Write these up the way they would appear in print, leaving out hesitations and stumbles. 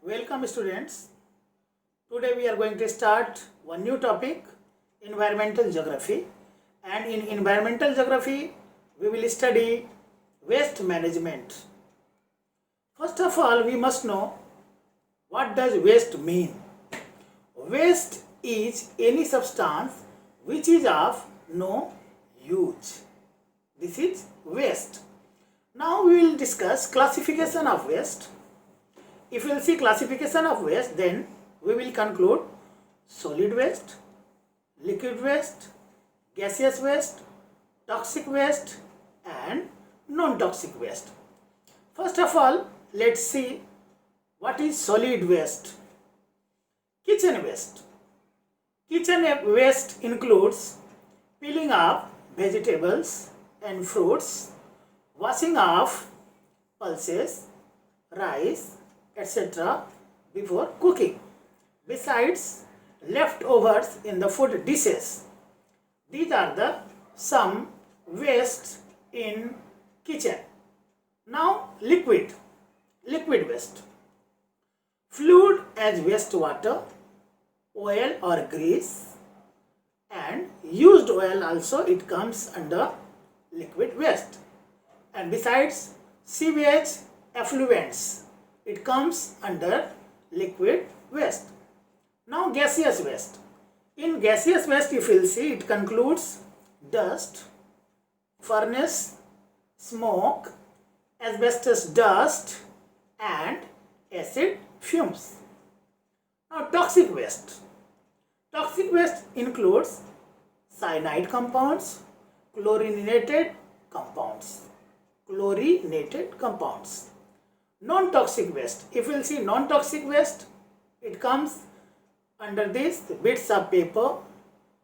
Welcome students. Today we are going to start one new topic, environmental geography. And in environmental geography we will study waste management. First of all, we must know what does waste mean. Waste is any substance which is of no use. This is waste. Now we will discuss classification of waste. If we will see classification of waste, then we will conclude solid waste, liquid waste, gaseous waste, toxic waste and non-toxic waste. First of all, let's see what is solid waste. Kitchen waste. Kitchen waste includes peeling of vegetables and fruits, washing of pulses, rice, etc. before cooking. Besides, leftovers in the food dishes. These are the some wastes in kitchen. Now liquid waste. Fluid as wastewater, oil or grease, and used oil also it comes under liquid waste. And besides, sewage effluents, it comes under liquid waste. Now gaseous waste. In gaseous waste, if you will see, it concludes dust, furnace, smoke, asbestos dust and acid fumes. Now toxic waste. Toxic waste includes cyanide compounds, chlorinated compounds. Non-toxic waste. If you will see non-toxic waste, it comes under this bits of paper,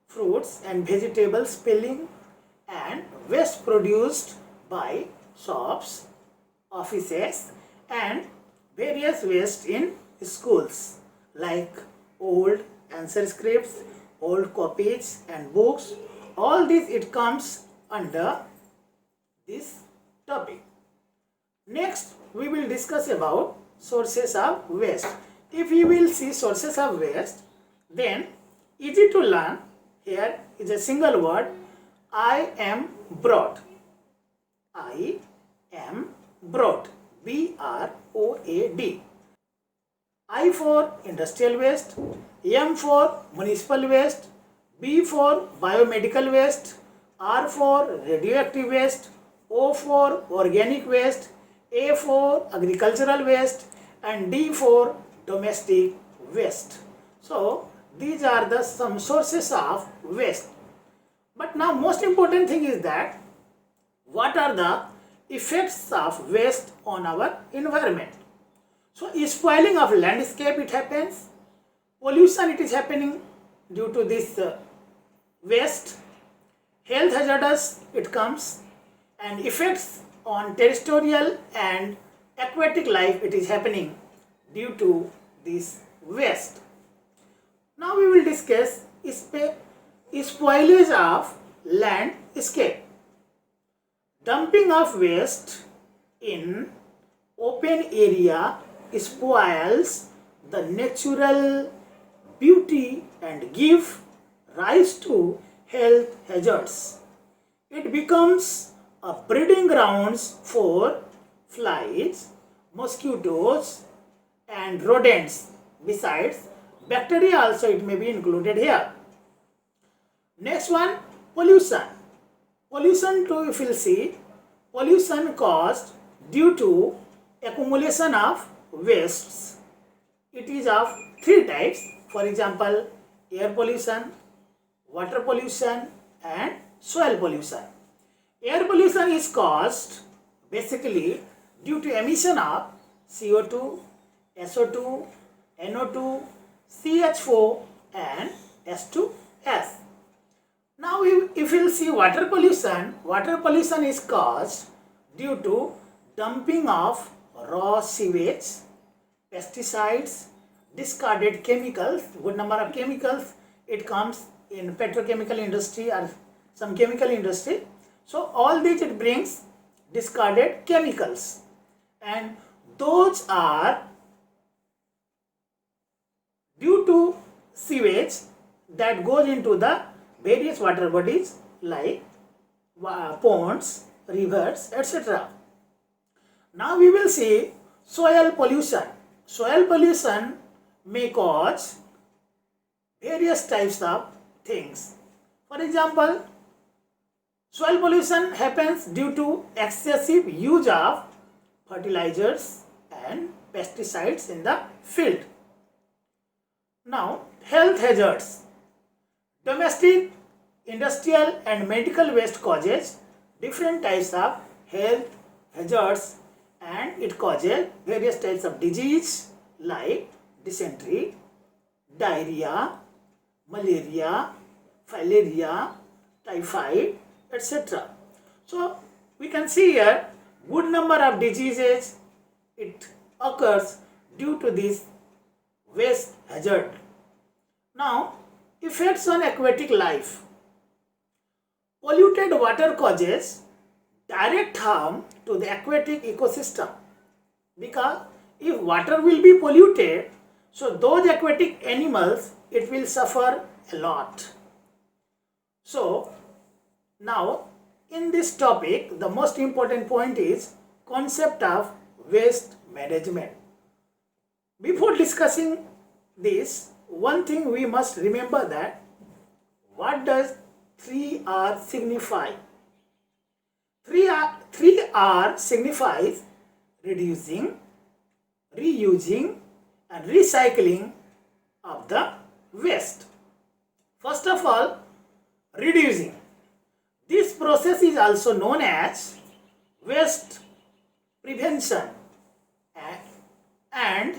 fruits and vegetables peeling and waste produced by shops, offices and various waste in schools like old answer scripts, old copies and books. All this it comes under this topic. Next, we will discuss about sources of waste. If you will see sources of waste, then easy to learn. Here is a single word, I am brought. I am brought. B-R-O-A-D. I for industrial waste, M for municipal waste, B for biomedical waste, R for radioactive waste, O for organic waste, A for agricultural waste and D for domestic waste. So these are the some sources of waste. But now most important thing is that what are the effects of waste on our environment. So spoiling of landscape it happens, pollution it is happening due to this waste, health hazardous it comes, and effects on terrestrial and aquatic life it is happening due to this waste. Now we will discuss spoilage of landscape. Dumping of waste in open area spoils the natural beauty and give rise to health hazards. It becomes a breeding grounds for flies, mosquitoes and rodents. Besides, bacteria also it may be included here. Next one, pollution. Pollution too, if you will see, pollution caused due to accumulation of wastes. It is of three types. For example, air pollution, water pollution and soil pollution. Air pollution is caused basically due to emission of CO2, SO2, NO2, CH4 and S2S. Now if you will see water pollution is caused due to dumping of raw sewage, pesticides, discarded chemicals, good number of chemicals, it comes in petrochemical industry or some chemical industry. So all these it brings discarded chemicals and those are that goes into the various water bodies like ponds, rivers, etc. Now we will see soil pollution. Soil pollution may cause various types of things. For example, soil pollution happens due to excessive use of fertilizers and pesticides in the field. Now, health hazards. Domestic, industrial and medical waste causes different types of health hazards, and it causes various types of disease like dysentery, diarrhea, malaria, filaria, typhoid, etc. So we can see here good number of diseases it occurs due to this waste hazard. Now, effects on aquatic life. Polluted water causes direct harm to the aquatic ecosystem, because if water will be polluted, so those aquatic animals, it will suffer a lot. So now in this topic, the most important point is concept of waste management. Before discussing this, one thing we must remember, that what does 3R signify? 3R signifies reducing, reusing and recycling of the waste. First of all, reducing. This process is also known as waste prevention and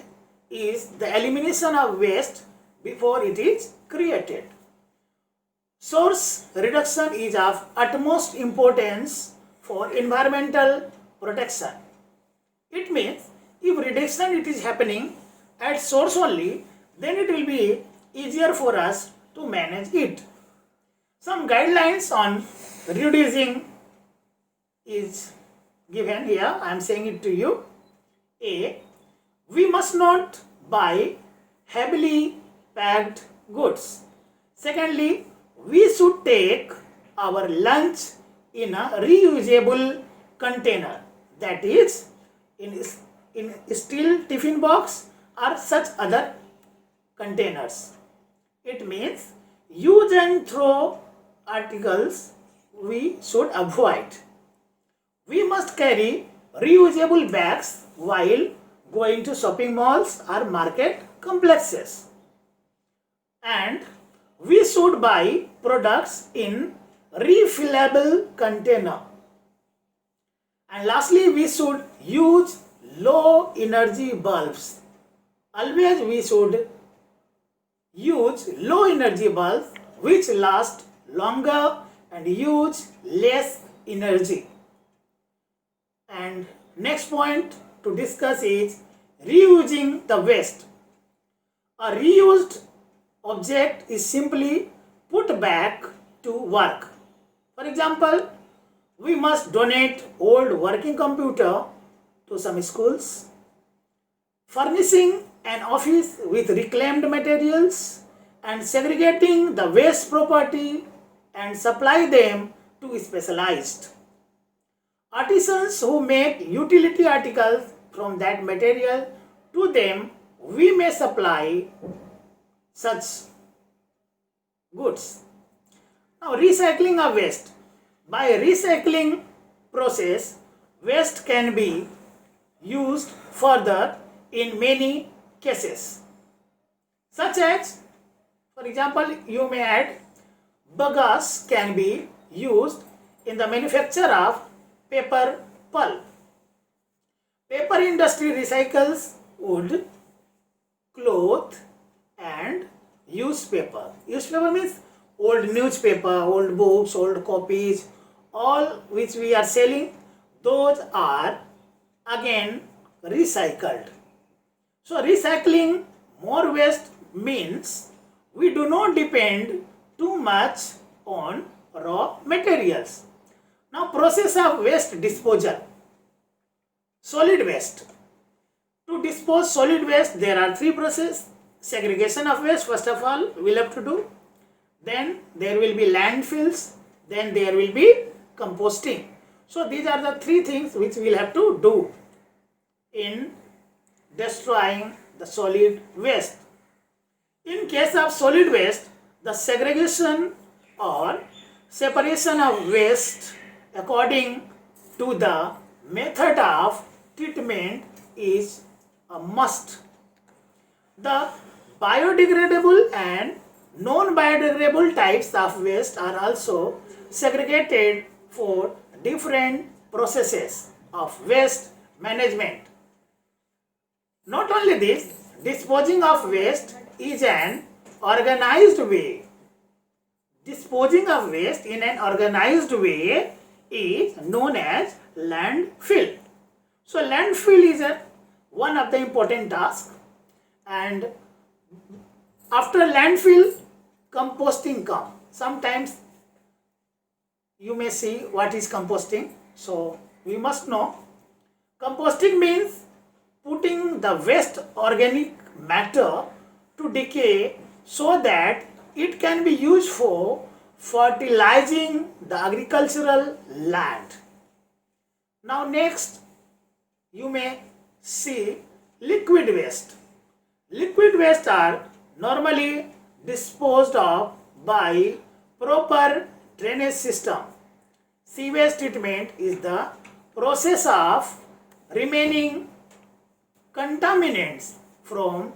is the elimination of waste before it is created. Source reduction is of utmost importance for environmental protection. It means if reduction it is happening at source only, then it will be easier for us to manage it. Some guidelines on reducing is given here. I am saying it to you. A. We must not buy heavily packed goods. Secondly, we should take our lunch in a reusable container, that is in steel tiffin box or such other containers. It means use and throw articles we should avoid. We must carry reusable bags while going to shopping malls or market complexes. And we should buy products in refillable container. And lastly, we should use low energy bulbs. Always we should use low energy bulbs which last longer and use less energy. And next point to discuss is reusing the waste. A reused object is simply put back to work. For example, we must donate old working computer to some schools, furnishing an office with reclaimed materials and segregating the waste property and supply them to specialized artisans who make utility articles from that material. To them we may supply such goods. Now, recycling of waste. By recycling process, waste can be used further in many cases, such as, for example, you may add bagasse can be used in the manufacture of paper pulp. Paper industry recycles wood, cloth and used paper. Used paper means old newspaper, old books, old copies, all which we are selling, those are again recycled. So recycling more waste means we do not depend too much on raw materials. Now, process of waste disposal. Solid waste. To dispose solid waste, there are three processes. Segregation of waste, first of all, we will have to do. then there will be landfills, then there will be composting. So these are the three things which we will have to do in destroying the solid waste. In case of solid waste, the segregation or separation of waste according to the method of treatment is a must. The biodegradable and non-biodegradable types of waste are also segregated for different processes of waste management. Not only this, disposing of waste is an organized way. Disposing of waste in an organized way is known as landfill. So landfill is one of the important tasks, and after landfill, composting comes. Sometimes you may see what is composting. So we must know composting means putting the waste organic matter to decay so that it can be used for fertilizing the agricultural land. Now next you may see liquid waste. Liquid waste are normally disposed of by proper drainage system. Sewage treatment is the process of remaining contaminants from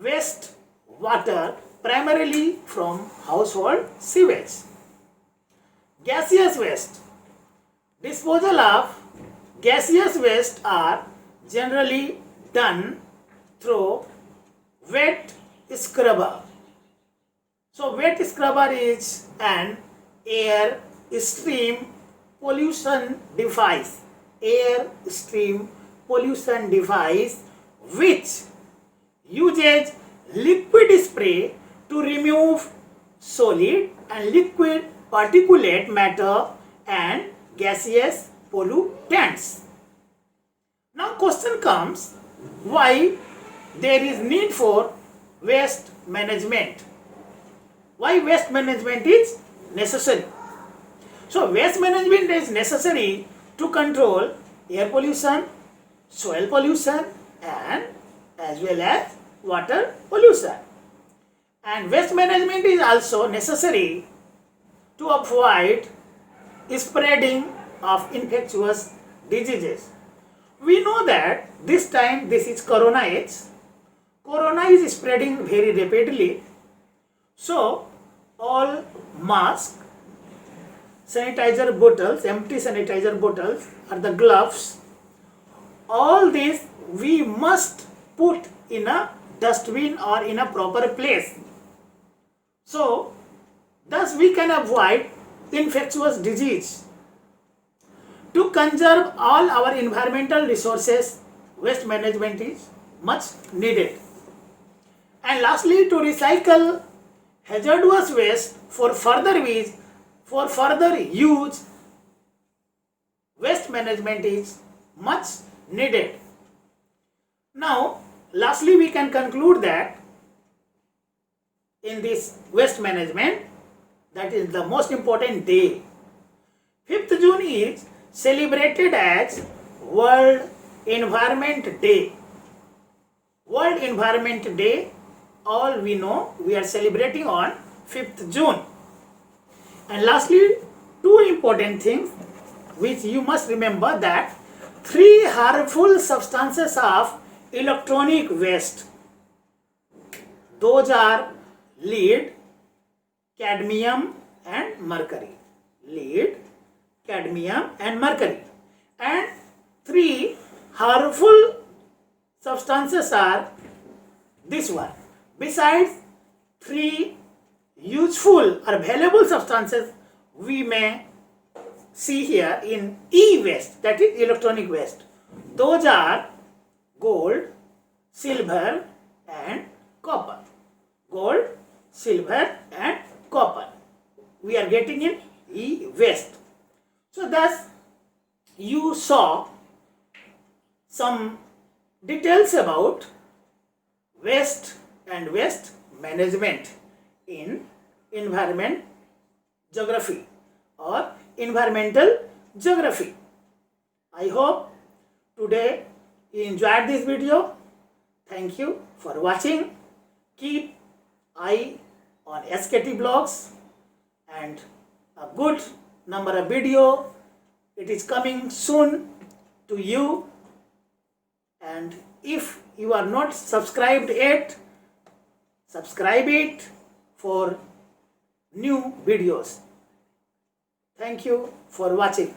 waste water, primarily from household sewage. Gaseous waste. Disposal of gaseous waste are generally done through wet scrubber. So wet scrubber is an air stream pollution device. Air stream pollution device which uses liquid spray to remove solid and liquid particulate matter and gaseous pollutants. Now question comes, why there is need for waste management? Why waste management is necessary? So waste management is necessary to control air pollution, soil pollution and as well as water pollution. And waste management is also necessary to avoid spreading of infectious diseases. We know that this time this is corona age. Corona is spreading very rapidly. So all mask, sanitizer bottles, empty sanitizer bottles or the gloves, all these we must put in a dustbin or in a proper place. So thus we can avoid infectious disease. To conserve all our environmental resources, waste management is much needed. And lastly, to recycle hazardous waste for further use, waste management is much needed. Now, lastly, we can conclude that in this waste management, that is the most important day. 5th June is celebrated as World Environment Day. World Environment Day, all we know, we are celebrating on 5th June. And lastly, two important things which you must remember, that 3 harmful substances of electronic waste. Those are lead, cadmium and mercury. Lead, cadmium and mercury. And 3 harmful substances are this one. Besides 3 useful or valuable substances we may see here in e-waste, that is electronic waste. Those are gold, silver and copper. Gold, silver and copper we are getting in e-waste. So thus you saw some details about waste and waste management in environment geography or environmental geography. I hope today you enjoyed this video. Thank you for watching. Keep eye on SKT blogs and a good number of video. It is coming soon to you. And if you are not subscribed yet, subscribe it for new videos. Thank you for watching.